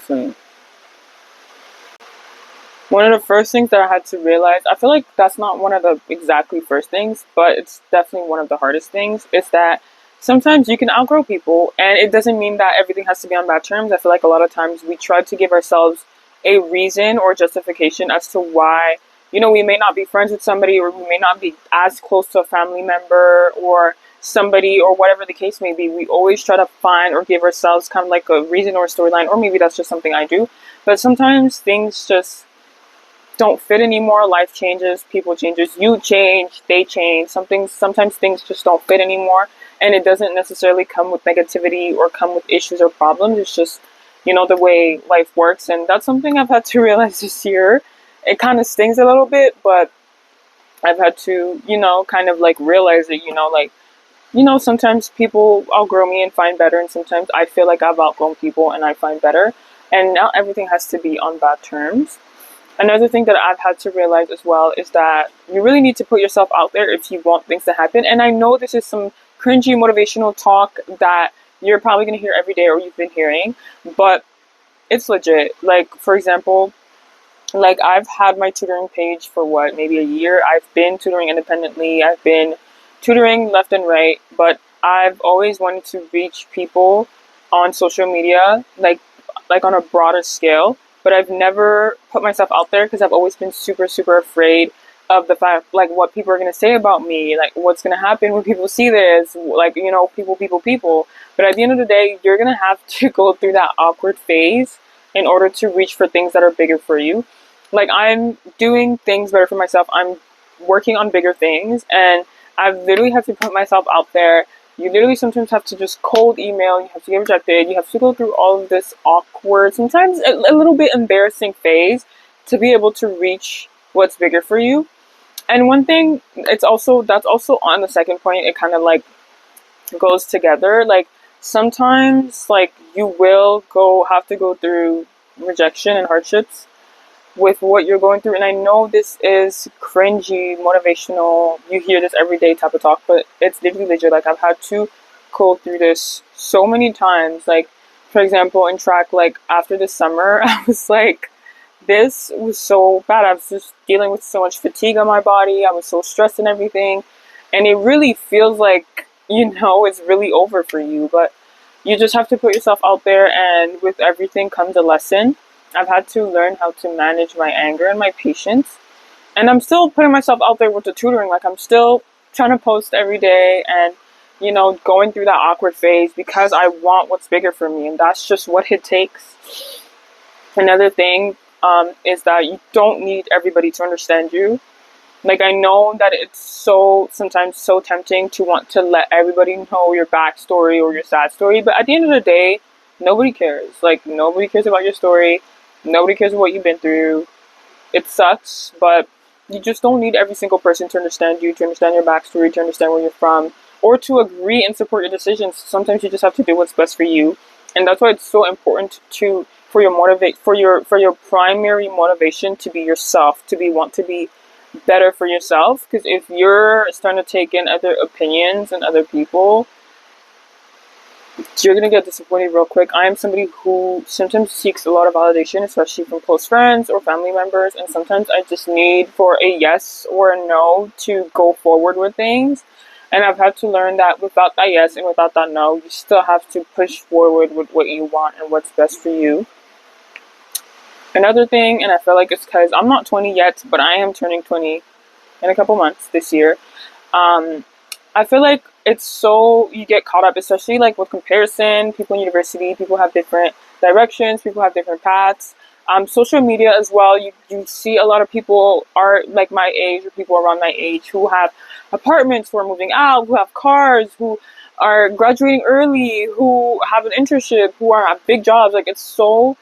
definitely. One of the first things that I had to realize, I feel like that's not one of the exactly first things, but it's definitely one of the hardest things, is that sometimes you can outgrow people, and it doesn't mean that everything has to be on bad terms. I feel like a lot of times we try to give ourselves a reason or justification as to why, we may not be friends with somebody, or we may not be as close to a family member or somebody, or whatever the case may be. We always try to find or give ourselves kind of like a reason or a storyline, or maybe that's just something I do. But sometimes things just don't fit anymore. Life changes, people changes, you change, they change. Sometimes things just don't fit anymore, and it doesn't necessarily come with negativity or come with issues or problems. It's just, the way life works, and that's something I've had to realize this year. It kind of stings a little bit, but I've had to, kind of like realize it. Sometimes people outgrow me and find better, and sometimes I feel like I've outgrown people and I find better, and not everything has to be on bad terms. Another thing that I've had to realize as well is that you really need to put yourself out there if you want things to happen. And I know this is some cringy motivational talk that you're probably going to hear every day or you've been hearing, but it's legit. Like, for example, like I've had my tutoring page for what, maybe a year. I've been tutoring independently. I've been tutoring left and right, but I've always wanted to reach people on social media, like on a broader scale, but I've never put myself out there because I've always been super, super afraid of the fact, like, what people are going to say about me, like, what's going to happen when people see this, like, people. But at the end of the day, you're going to have to go through that awkward phase in order to reach for things that are bigger for you. Like, I'm doing things better for myself. I'm working on bigger things, and I've literally had to put myself out there. You literally sometimes have to just cold email, you have to get rejected, you have to go through all of this awkward, sometimes a little bit embarrassing phase to be able to reach what's bigger for you. And one thing, that's also on the second point, it kind of like goes together. Like, sometimes, like, you will have to go through rejection and hardships with what you're going through. And I know this is cringy, motivational, you hear this every day type of talk, but it's literally legit. Like, I've had to go through this so many times. Like, for example, in track, like, after the summer, I was like, this was so bad. I was just dealing with so much fatigue on my body. I was so stressed and everything. And it really feels like, it's really over for you. But you just have to put yourself out there, and with everything comes a lesson. I've had to learn how to manage my anger and my patience. And I'm still putting myself out there with the tutoring. Like, I'm still trying to post every day and, going through that awkward phase because I want what's bigger for me. And that's just what it takes. Another thing is that you don't need everybody to understand you. Like, I know that it's sometimes so tempting to want to let everybody know your backstory or your sad story. But at the end of the day, nobody cares. Like, nobody cares about your story. Nobody cares what you've been through. It sucks, but you just don't need every single person to understand you, to understand your backstory, to understand where you're from, or to agree and support your decisions. Sometimes you just have to do what's best for you. And that's why it's so important for your primary motivation to be yourself, want to be better for yourself. Because if you're starting to take in other opinions and other people, you're going to get disappointed real quick. I am somebody who sometimes seeks a lot of validation, especially from close friends or family members. And sometimes I just need for a yes or a no to go forward with things. And I've had to learn that without that yes and without that no, you still have to push forward with what you want and what's best for you. Another thing, and I feel like it's because I'm not 20 yet, but I am turning 20 in a couple months this year. I feel like you get caught up, especially like with comparison. People in university, people have different directions, people have different paths. Social media as well, you see a lot of people are like my age or people around my age who have apartments, who are moving out, who have cars, who are graduating early, who have an internship, who have big jobs. Like, it's so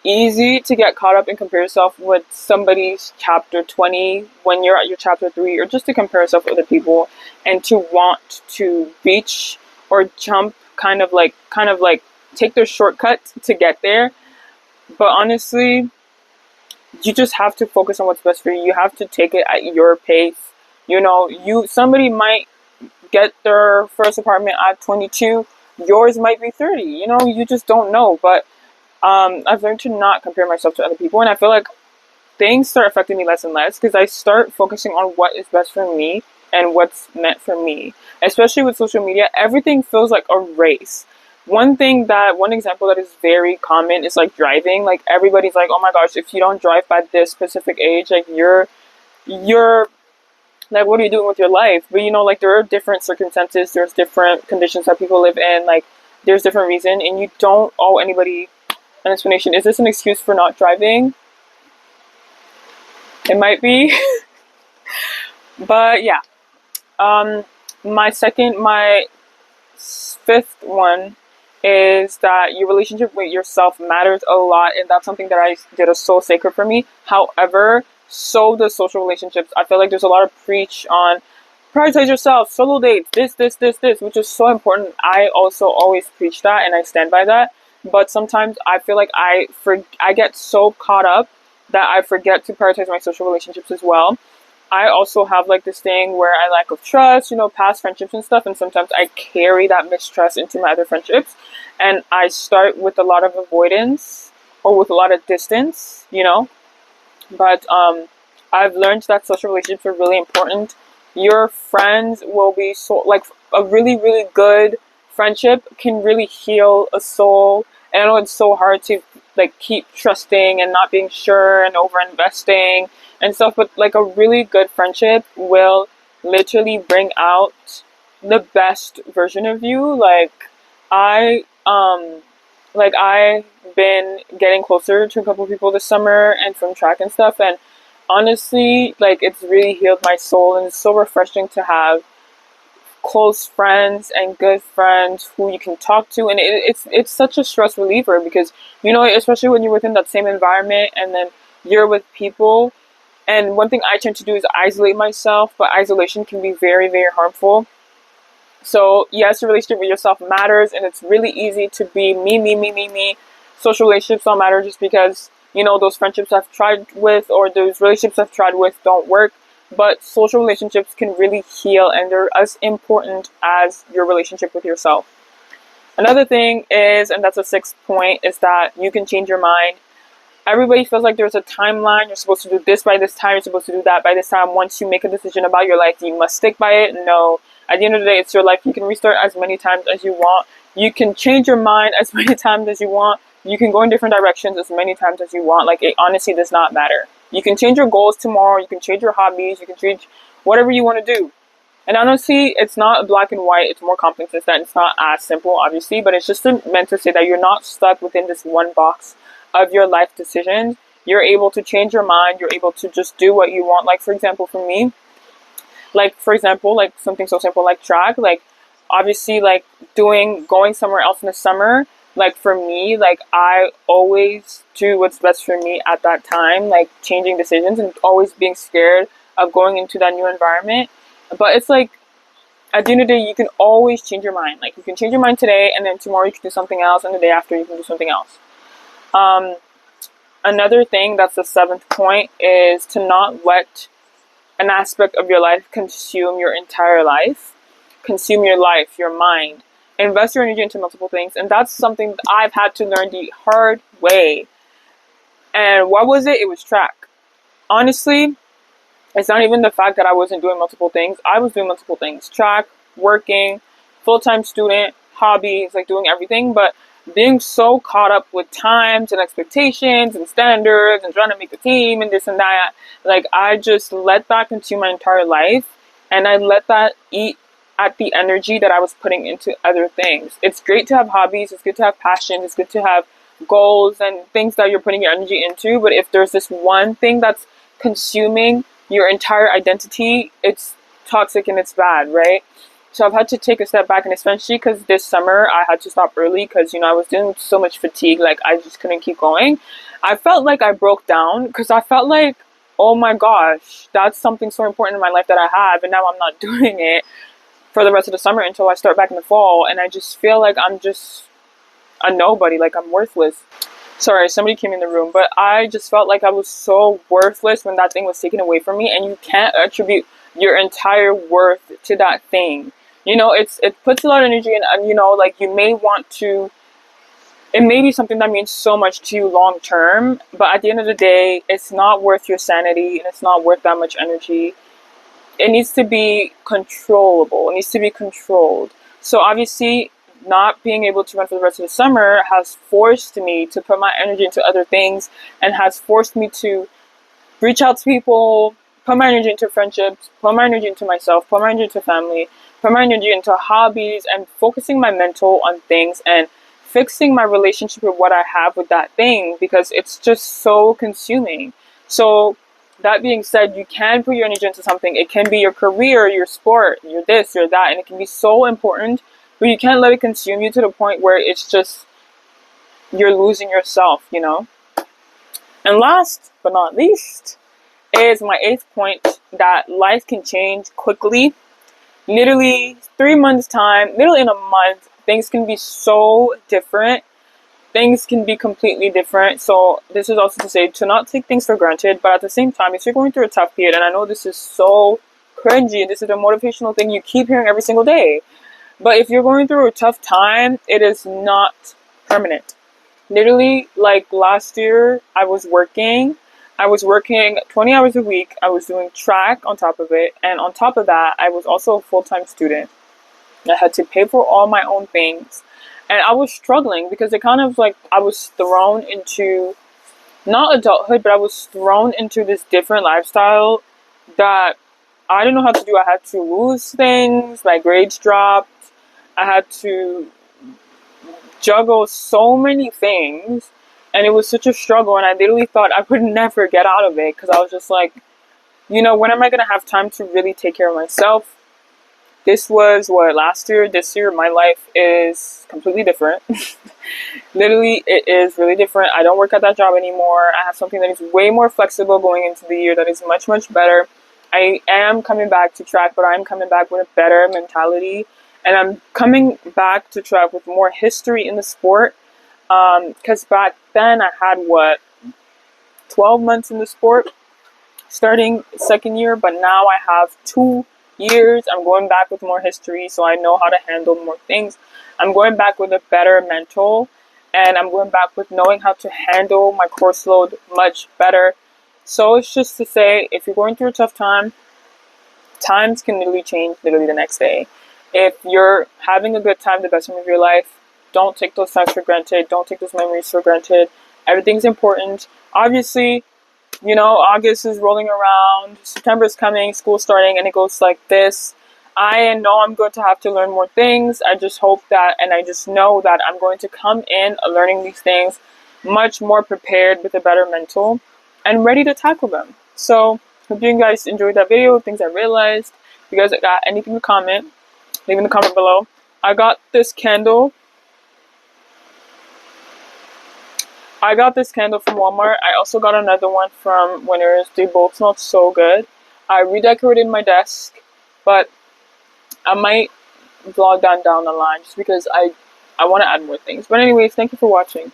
easy to get caught up and compare yourself with somebody's chapter 20 when you're at your chapter 3, or just to compare yourself with other people and to want to reach or jump, kind of like take their shortcut to get there. But honestly, you just have to focus on what's best for you. You have to take it at your pace. Somebody might get their first apartment at 22, yours might be 30. You just don't know. But I've learned to not compare myself to other people, and I feel like things start affecting me less and less because I start focusing on what is best for me and what's meant for me. Especially with social media, everything feels like a race. One example that is very common is like driving. Like everybody's like, oh my gosh, if you don't drive by this specific age, like you're like, what are you doing with your life? But like there are different circumstances, there's different conditions that people live in, like there's different reason, and you don't owe anybody an explanation. Is this an excuse for not driving? It might be. But yeah. My fifth one is that your relationship with yourself matters a lot, and that's something that I did is so sacred for me. However, so does social relationships. I feel like there's a lot of preach on prioritize yourself, solo dates, this, which is so important. I also always preach that, and I stand by that. But sometimes I feel like I get so caught up that I forget to prioritize my social relationships as well. I also have like this thing where I lack of trust, past friendships and stuff, and sometimes I carry that mistrust into my other friendships, and I start with a lot of avoidance or with a lot of distance. But I've learned that social relationships are really important. Your friends will be so like a really really good friendship can really heal a soul. And I know it's so hard to like keep trusting and not being sure and over investing and stuff, but like a really good friendship will literally bring out the best version of you. I I've been getting closer to a couple people this summer and from track and stuff, and honestly, like it's really healed my soul, and it's so refreshing to have close friends and good friends who you can talk to, and it's such a stress reliever because especially when you're within that same environment and then you're with people. And one thing I tend to do is isolate myself, but isolation can be very very harmful. So yes, your relationship with yourself matters, and it's really easy to be me. Social relationships don't matter just because those friendships I've tried with or those relationships I've tried with don't work. But social relationships can really heal, and they're as important as your relationship with yourself. Another thing is, and that's a sixth point, is that you can change your mind. Everybody feels like there's a timeline. You're supposed to do this by this time. You're supposed to do that by this time. Once you make a decision about your life, you must stick by it. No. At the end of the day, it's your life. You can restart as many times as you want. You can change your mind as many times as you want. You can go in different directions as many times as you want. Like, it honestly does not matter. You can change your goals tomorrow. You can change your hobbies. You can change whatever you want to do. And honestly, it's not black and white. It's more complex than that. It's not as simple, obviously, but it's just meant to say that you're not stuck within this one box of your life decisions. You're able to change your mind. You're able to just do what you want. Like, for example, for me, like something so simple like track, like obviously like going somewhere else in the summer, like for me, like I always do what's best for me at that time, like changing decisions and always being scared of going into that new environment. But it's like at the end of the day, you can always change your mind. Like you can change your mind today, and then tomorrow you can do something else, and the day after you can do something else. Another thing, that's the seventh point, is to not let an aspect of your life consume your entire life. Consume your life, your mind. Invest your energy into multiple things. And that's something that I've had to learn the hard way. And what was it? It was track. Honestly, it's not even the fact that I wasn't doing multiple things. I was doing multiple things. Track, working, full-time student, hobbies, like doing everything. But being so caught up with times and expectations and standards and trying to make a team and this and that, like I just let that consume my entire life, and I let that eat at the energy that I was putting into other things. It's great to have hobbies, it's good to have passion, it's good to have goals and things that you're putting your energy into, but if there's this one thing that's consuming your entire identity, it's toxic and it's bad, right? So I've had to take a step back, and especially because this summer I had to stop early because, I was dealing with so much fatigue, like I just couldn't keep going. I felt like I broke down because I felt like, oh my gosh, that's something so important in my life that I have, and now I'm not doing it for the rest of the summer until I start back in the fall, and I just feel like I'm just a nobody, like I'm worthless. Sorry, somebody came in the room, but I just felt like I was so worthless when that thing was taken away from me, and you can't attribute your entire worth to that thing. It puts a lot of energy in, and like you may want to it may be something that means so much to you long term, but at the end of the day, it's not worth your sanity and it's not worth that much energy. It needs to be controllable. It needs to be controlled. So obviously, not being able to run for the rest of the summer has forced me to put my energy into other things and has forced me to reach out to people, put my energy into friendships, put my energy into myself, put my energy into family, put my energy into hobbies, and focusing my mental on things and fixing my relationship with what I have with that thing, because it's just so consuming. So that being said, you can put your energy into something. It can be your career, your sport, your this, your that, and it can be so important, but you can't let it consume you to the point where it's just you're losing yourself, you know? And last but not least is my eighth point, that life can change quickly. Literally 3 months time, literally in a month, things can be so different. Things can be completely different. So this is also to say to not take things for granted, but at the same time, if you're going through a tough period, and I know this is so cringy, this is a motivational thing you keep hearing every single day, but if you're going through a tough time, it is not permanent. Literally, like last year, I was working 20 hours a week. I was doing track on top of it. And on top of that, I was also a full-time student. I had to pay for all my own things. And I was struggling because it kind of like I was thrown into, not adulthood, but I was thrown into this different lifestyle that I didn't know how to do. I had to lose things, my grades dropped. I had to juggle so many things, and it was such a struggle, and I literally thought I would never get out of it, because I was just like, when am I going to have time to really take care of myself? This was what, last year. This year my life is completely different. Literally, it is really different. I don't work at that job anymore. I have something that is way more flexible going into the year, that is much, much better. I am coming back to track, but I'm coming back with a better mentality. And I'm coming back to track with more history in the sport. Because back then I had, 12 months in the sport, starting second year. But now I have 2 years. I'm going back with more history, so I know how to handle more things. I'm going back with a better mental. And I'm going back with knowing how to handle my course load much better. So it's just to say, if you're going through a tough time, times can literally change literally the next day. If you're having a good time, the best time of your life, don't take those times for granted. Don't take those memories for granted. Everything's important. Obviously, August is rolling around, September's coming, school's starting, and it goes like this. I know I'm going to have to learn more things. I just hope that, and I just know that I'm going to come in learning these things much more prepared with a better mental and ready to tackle them. So, hope you guys enjoyed that video, things I realized. If you guys got anything to comment, leave in the comment below. I got this candle. From Walmart. I also got another one from Winners. They both smell so good. I redecorated my desk, but I might vlog that down the line just because I want to add more things. But anyways, thank you for watching.